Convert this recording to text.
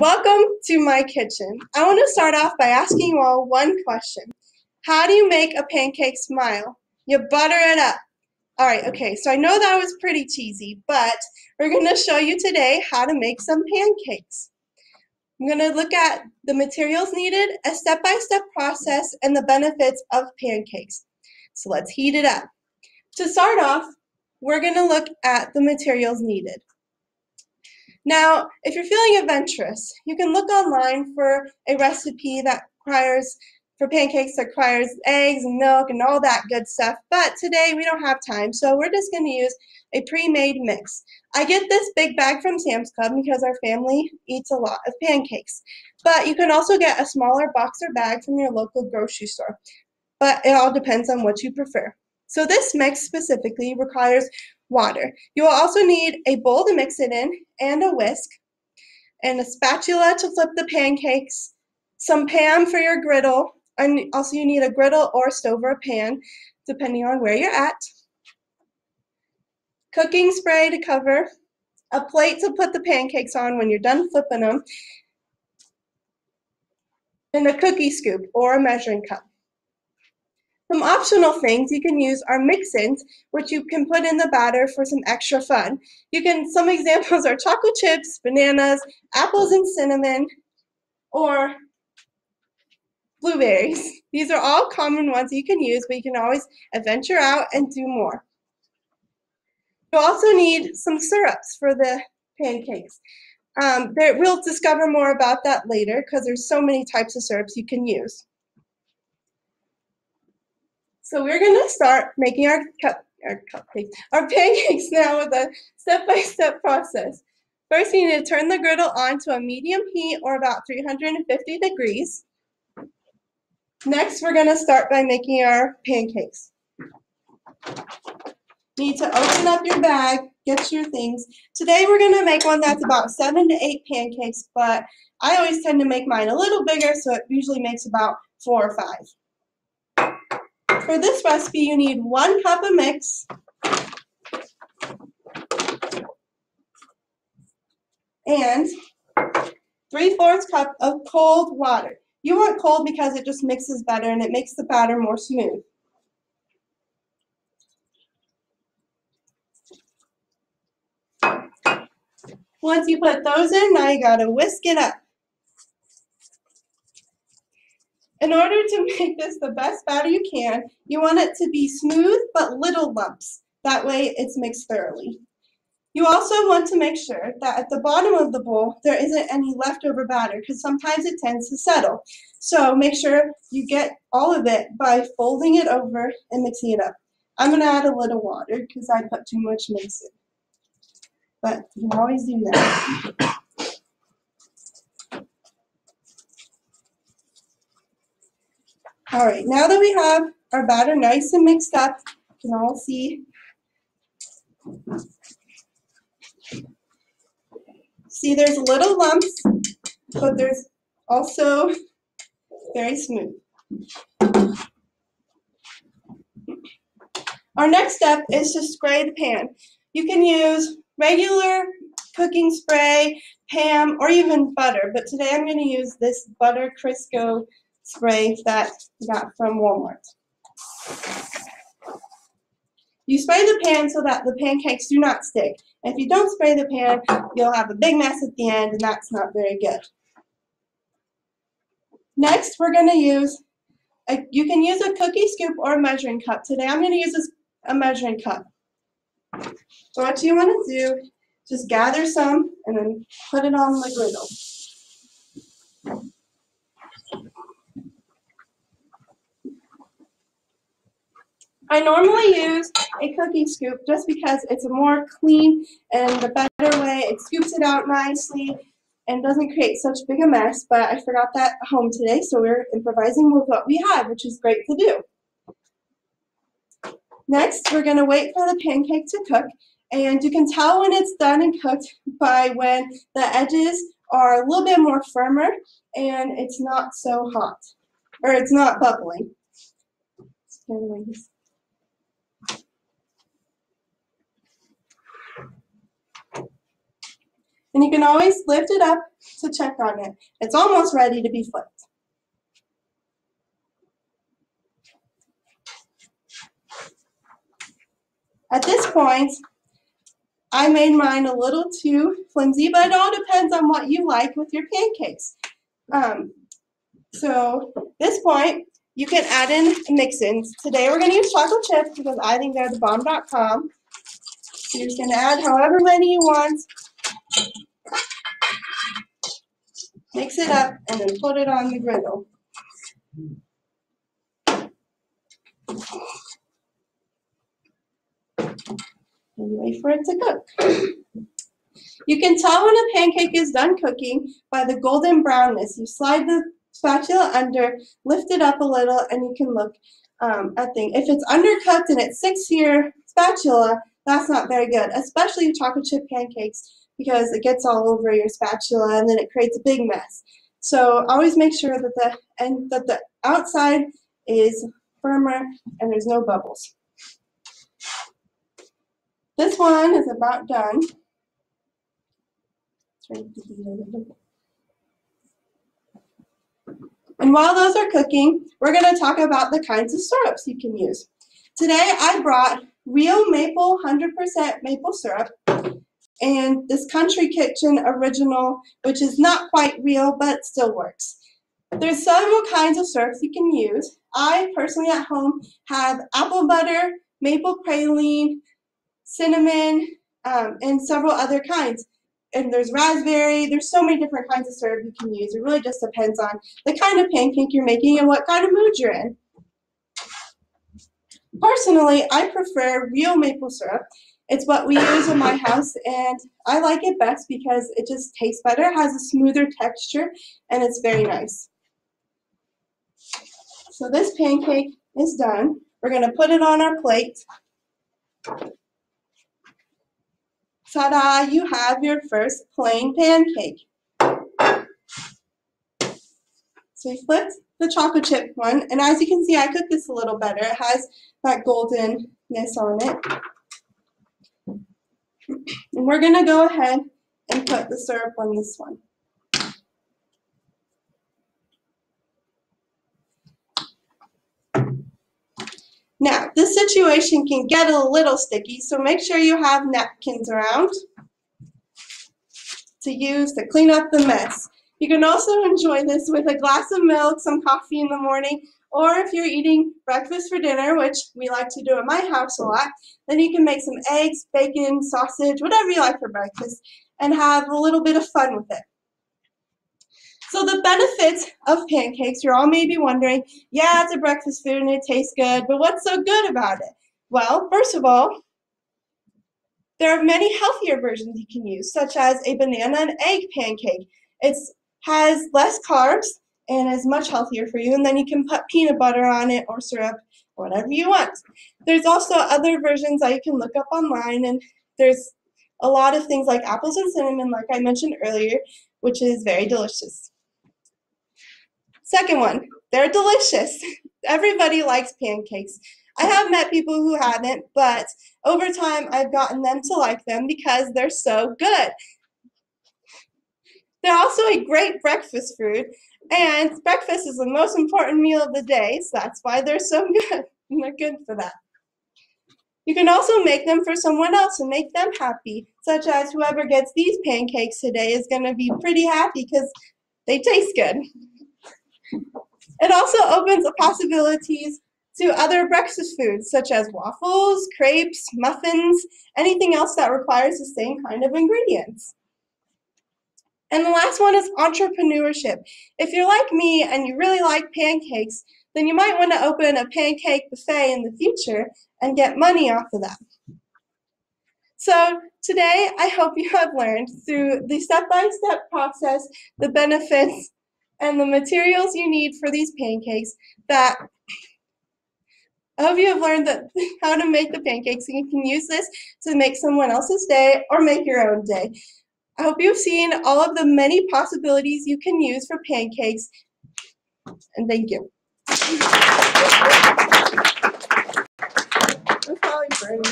Welcome to my kitchen. I want to start off by asking you all one question. How do you make a pancake smile? You butter it up. All right, okay, so I know that was pretty cheesy, but we're going to show you today how to make some pancakes. I'm going to look at the materials needed, a step-by-step process, and the benefits of pancakes. So let's heat it up. To start off, we're going to look at the materials needed. Now, if you're feeling adventurous, you can look online for a recipe that requires, for pancakes that requires eggs and milk and all that good stuff, but today we don't have time, so we're just going to use a pre-made mix. I get this big bag from Sam's Club because our family eats a lot of pancakes, but you can also get a smaller box or bag from your local grocery store, but it all depends on what you prefer. So this mix specifically requires water. You will also need a bowl to mix it in, and a whisk, and a spatula to flip the pancakes, some pan for your griddle, and also you need a griddle or stove or a pan, depending on where you're at, cooking spray to cover, a plate to put the pancakes on when you're done flipping them, and a cookie scoop or a measuring cup. Some optional things you can use are mix-ins, which you can put in the batter for some extra fun. Some examples are chocolate chips, bananas, apples and cinnamon, or blueberries. These are all common ones you can use, but you can always adventure out and do more. You'll also need some syrups for the pancakes. We'll discover more about that later because there's so many types of syrups you can use. So we're going to start making our pancakes now with a step-by-step process. First, you need to turn the griddle on to a medium heat or about 350 degrees. Next, we're going to start by making our pancakes. You need to open up your bag, get your things. Today we're going to make one that's about 7 to 8 pancakes, but I always tend to make mine a little bigger, so it usually makes about 4 or 5. For this recipe, you need 1 cup of mix, and 3/4 cup of cold water. You want cold because it just mixes better and it makes the batter more smooth. Once you put those in, now you gotta whisk it up. In order to make this the best batter you can, you want it to be smooth but little lumps. That way it's mixed thoroughly. You also want to make sure that at the bottom of the bowl there isn't any leftover batter because sometimes it tends to settle. So make sure you get all of it by folding it over and mixing it up. I'm going to add a little water because I put too much mix in. But you can always do that. All right, now that we have our batter nice and mixed up, you can all see. See, there's little lumps, but there's also very smooth. Our next step is to spray the pan. You can use regular cooking spray, Pam, or even butter, but today I'm going to use this butter Crisco spray that I got from Walmart. You spray the pan so that the pancakes do not stick. And if you don't spray the pan, you'll have a big mess at the end, and that's not very good. Next, we're going to use, you can use a cookie scoop or a measuring cup. Today I'm going to use a measuring cup. So what you want to do, just gather some and then put it on the griddle. I normally use a cookie scoop just because it's a more clean and a better way. It scoops it out nicely and doesn't create such big a mess, but I forgot that at home today, so we're improvising with what we have, which is great to do. Next, we're going to wait for the pancake to cook, and you can tell when it's done and cooked by when the edges are a little bit more firmer and it's not so hot, or it's not bubbling. And you can always lift it up to check on it. It's almost ready to be flipped. At this point, I made mine a little too flimsy, but it all depends on what you like with your pancakes. So at this point, you can add in mix-ins. Today we're going to use chocolate chips because I think they're the bomb.com. So you're just going to add however many you want. Mix it up and then put it on the griddle. And wait for it to cook. You can tell when a pancake is done cooking by the golden brownness. You slide the spatula under, lift it up a little, and you can look at things. If it's undercooked and it sticks to your spatula, that's not very good, especially with chocolate chip pancakes because it gets all over your spatula and then it creates a big mess. So always make sure that the outside is firmer and there's no bubbles. This one is about done. And while those are cooking, we're going to talk about the kinds of syrups you can use. Today I brought real maple, 100% maple syrup, and this Country Kitchen original, which is not quite real, but still works. There's several kinds of syrups you can use. I personally at home have apple butter, maple praline, cinnamon, and several other kinds. And there's raspberry, there's so many different kinds of syrup you can use. It really just depends on the kind of pancake you're making and what kind of mood you're in. Personally, I prefer real maple syrup. It's what we use in my house, and I like it best because it just tastes better, it has a smoother texture, and it's very nice. So this pancake is done. We're going to put it on our plate. Ta-da, you have your first plain pancake. So we flipped the chocolate chip one, and as you can see, I cooked this a little better. It has that goldenness on it. And we're going to go ahead and put the syrup on this one. Now, this situation can get a little sticky, so make sure you have napkins around to use to clean up the mess. You can also enjoy this with a glass of milk, some coffee in the morning, or if you're eating breakfast for dinner, which we like to do at my house a lot, then you can make some eggs, bacon, sausage, whatever you like for breakfast, and have a little bit of fun with it. So the benefits of pancakes, you're all maybe wondering, yeah, it's a breakfast food and it tastes good, but what's so good about it? Well, first of all, there are many healthier versions you can use, such as a banana and egg pancake. It has less carbs and is much healthier for you, and then you can put peanut butter on it or syrup, or whatever you want. There's also other versions that you can look up online, and there's a lot of things like apples and cinnamon, like I mentioned earlier, which is very delicious. Second one, they're delicious. Everybody likes pancakes. I have met people who haven't, but over time I've gotten them to like them because they're so good. They're also a great breakfast food, and breakfast is the most important meal of the day, so that's why they're so good. And they're good for that. You can also make them for someone else and make them happy, such as whoever gets these pancakes today is going to be pretty happy because they taste good. It also opens the possibilities to other breakfast foods, such as waffles, crepes, muffins, anything else that requires the same kind of ingredients. And the last one is entrepreneurship. If you're like me and you really like pancakes, then you might want to open a pancake buffet in the future and get money off of that. So today, I hope you have learned through the step-by-step process, the benefits, and the materials you need for these pancakes that I hope you have learned how to make the pancakes, and you can use this to make someone else's day or make your own day. I hope you've seen all of the many possibilities you can use for pancakes, and thank you. That's probably burning.